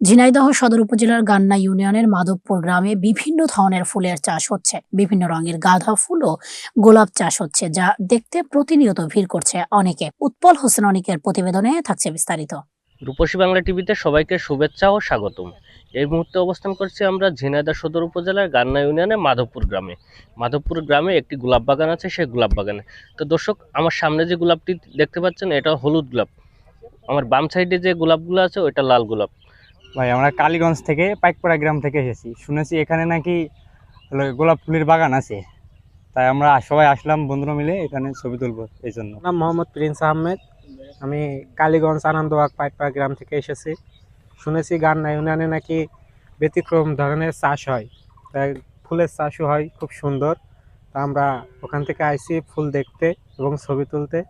ঝিনাইদহ সদর উপজেলার গান্না ইউনিয়নের মাধবপুর গ্রামে বিভিন্ন ধরনের ফুলের চাষ হচ্ছে। বিভিন্ন রঙের গাঁদা ফুল ও গোলাপ চাষ হচ্ছে, যা দেখতে প্রতিনিয়ত ভিড় করছে অনেকে। উৎপল হোসেন অনিকের প্রতিবেদনে থাকছে বিস্তারিত। রূপসী বাংলা টিভিতে সবাইকে শুভেচ্ছা ও স্বাগতম। এই মুহূর্তে অবস্থান করছি আমরা ঝিনাইদহ সদর উপজেলার গান্না ইউনিয়নের মাধবপুর গ্রামে। মাধবপুর গ্রামে একটি গোলাপ বাগান আছে, সেই গোলাপ বাগানে। তো দর্শক, আমার সামনে যে গোলাপটি দেখতে পাচ্ছেন, এটা হলুদ গোলাপ। আমার বাম সাইডে যে গোলাপগুলো আছে, ওইটা লাল গোলাপ। ভাই আমরা কালীগঞ্জ থেকে পাইকপাড়া গ্রাম থেকে এসেছি। শুনেছি এখানে নাকি গোলাপ ফুলের বাগান আছে, তাই আমরা সবাই আসলাম বন্ধুরা মিলে এখানে ছবি তুলবো এই জন্য। নাম মোহাম্মদ প্রিন্স আহমেদ। আমি কালীগঞ্জ আনন্দবাগ পাইকপাড়া গ্রাম থেকে এসেছি। শুনেছি গান্না ইউনিয়নে নাকি ব্যতিক্রম ধরনের চাষ হয়, তাই ফুলের চাষও হয় খুব সুন্দর। তা আমরা ওখান থেকে আইছি ফুল দেখতে এবং ছবি তুলতে।